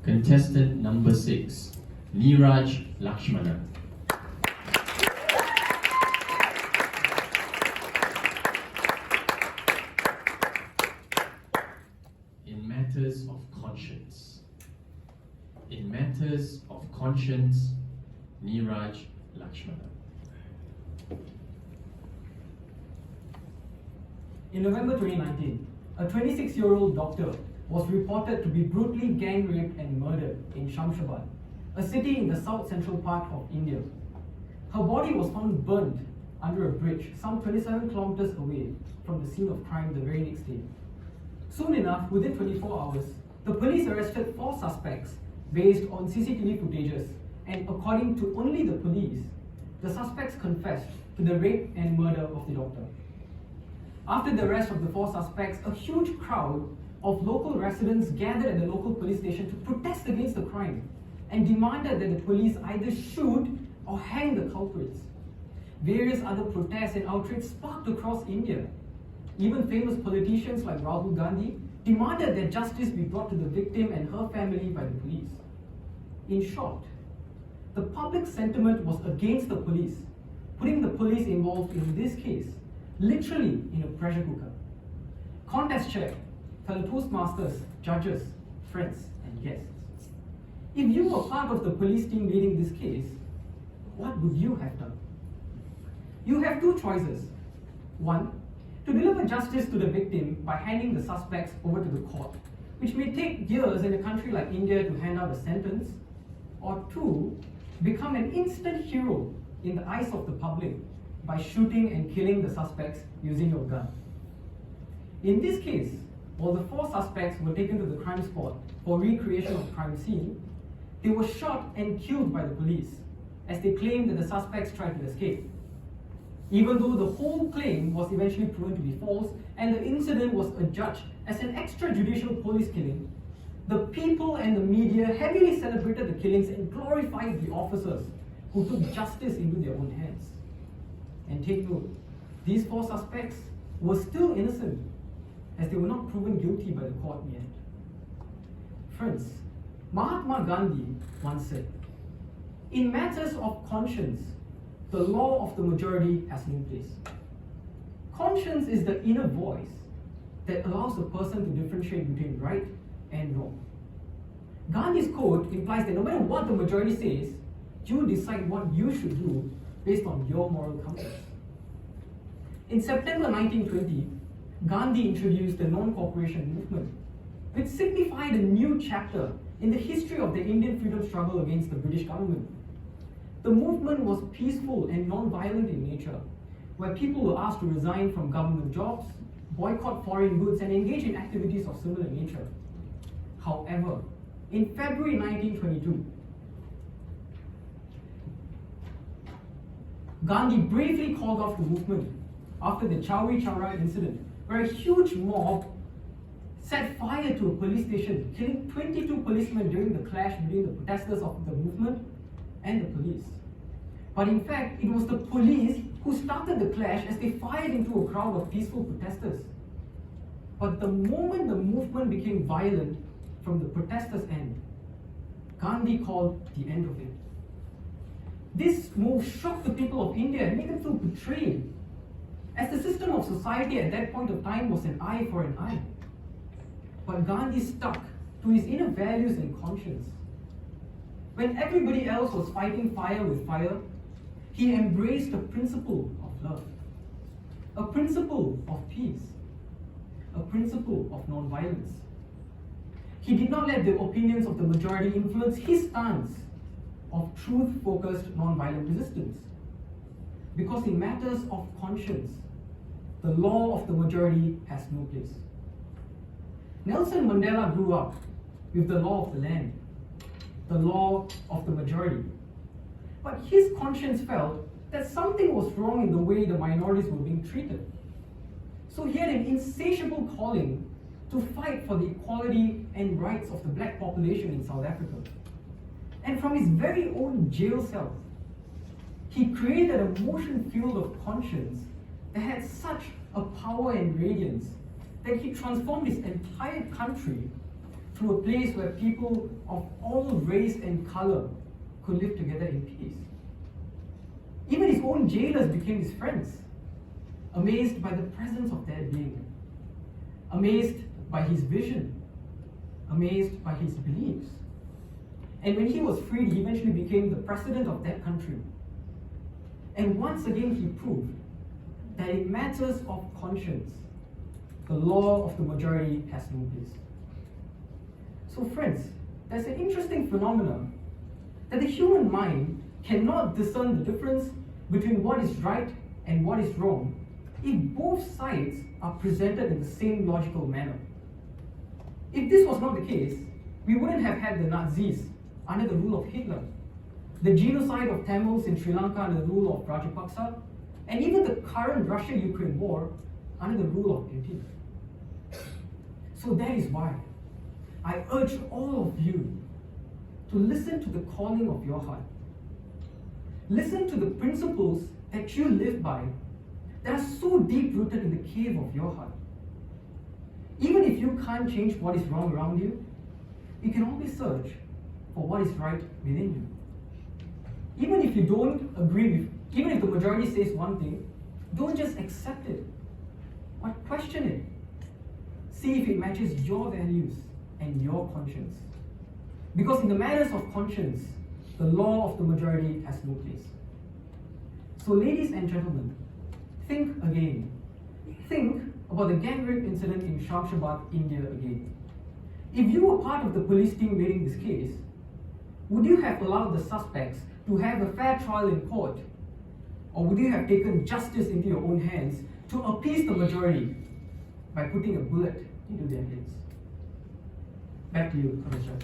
Contestant number 6, Neeraj Lakshmanan. In matters of conscience. In matters of conscience, Neeraj Lakshmanan. In November 2019, a 26-year-old doctor was reported to be brutally gang raped and murdered in Shamshabad, a city in the south-central part of India. Her body was found burnt under a bridge some 27 kilometers away from the scene of crime the very next day. Soon enough, within 24 hours, the police arrested 4 suspects based on CCTV footages, and according to only the police, the suspects confessed to the rape and murder of the doctor. After the arrest of the 4 suspects, a huge crowd of local residents gathered at the local police station to protest against the crime and demanded that the police either shoot or hang the culprits. Various other protests and outrage sparked across India. Even famous politicians like Rahul Gandhi demanded that justice be brought to the victim and her family by the police. In short, the public sentiment was against the police, putting the police involved in this case literally in a pressure cooker. Contest check, fellow Toastmasters, judges, friends, and guests. If you were part of the police team leading this case, what would you have done? You have 2 choices. 1, to deliver justice to the victim by handing the suspects over to the court, which may take years in a country like India to hand out a sentence. Or 2, become an instant hero in the eyes of the public by shooting and killing the suspects using your gun. In this case, while the 4 suspects were taken to the crime spot for recreation of crime scene, they were shot and killed by the police, as they claimed that the suspects tried to escape. Even though the whole claim was eventually proven to be false and the incident was adjudged as an extrajudicial police killing, the people and the media heavily celebrated the killings and glorified the officers who took justice into their own hands. And take note, these 4 suspects were still innocent, as they were not proven guilty by the court in the end. Friends, Mahatma Gandhi once said, "In matters of conscience, the law of the majority has no place." Conscience is the inner voice that allows a person to differentiate between right and wrong. Gandhi's quote implies that no matter what the majority says, you decide what you should do based on your moral compass. In September 1920, Gandhi introduced the non-cooperation movement, which signified a new chapter in the history of the Indian freedom struggle against the British government. The movement was peaceful and non-violent in nature, where people were asked to resign from government jobs, boycott foreign goods, and engage in activities of similar nature. However, in February 1922, Gandhi bravely called off the movement after the Chowri Chowra incident, where a huge mob set fire to a police station, killing 22 policemen during the clash between the protesters of the movement and the police. But in fact, it was the police who started the clash as they fired into a crowd of peaceful protesters. But the moment the movement became violent from the protesters' end, Gandhi called the end of it. This move shocked the people of India and made them feel betrayed, as the system of society at that point of time was an eye for an eye. But Gandhi stuck to his inner values and conscience. When everybody else was fighting fire with fire, he embraced a principle of love, a principle of peace, a principle of non-violence. He did not let the opinions of the majority influence his stance of truth-focused non-violent resistance. Because in matters of conscience, the law of the majority has no place. Nelson Mandela grew up with the law of the land, the law of the majority. But his conscience felt that something was wrong in the way the minorities were being treated. So he had an insatiable calling to fight for the equality and rights of the black population in South Africa. And from his very own jail cell, he created a motion field of conscience that had such a power and radiance that he transformed his entire country to a place where people of all race and color could live together in peace. Even his own jailers became his friends, amazed by the presence of that being, amazed by his vision, amazed by his beliefs. And when he was freed, he eventually became the president of that country. And once again, he proved that in matters of conscience, the law of the majority has no place. So friends, there's an interesting phenomenon that the human mind cannot discern the difference between what is right and what is wrong if both sides are presented in the same logical manner. If this was not the case, we wouldn't have had the Nazis under the rule of Hitler, the genocide of Tamils in Sri Lanka under the rule of Rajapaksa, and even the current Russia-Ukraine war under the rule of Putin. So that is why I urge all of you to listen to the calling of your heart. Listen to the principles that you live by that are so deep-rooted in the cave of your heart. Even if you can't change what is wrong around you, you can always search for what is right within you. Even if you don't agree with, even if the majority says one thing, don't just accept it, but question it. See if it matches your values and your conscience. Because in the matters of conscience, the law of the majority has no place. So ladies and gentlemen, think again. Think about the gang rape incident in Shamshabad, India again. If you were part of the police team leading this case, would you have allowed the suspects to have a fair trial in court? Or would you have taken justice into your own hands to appease the majority by putting a bullet into their heads? Back to you, Commissioner.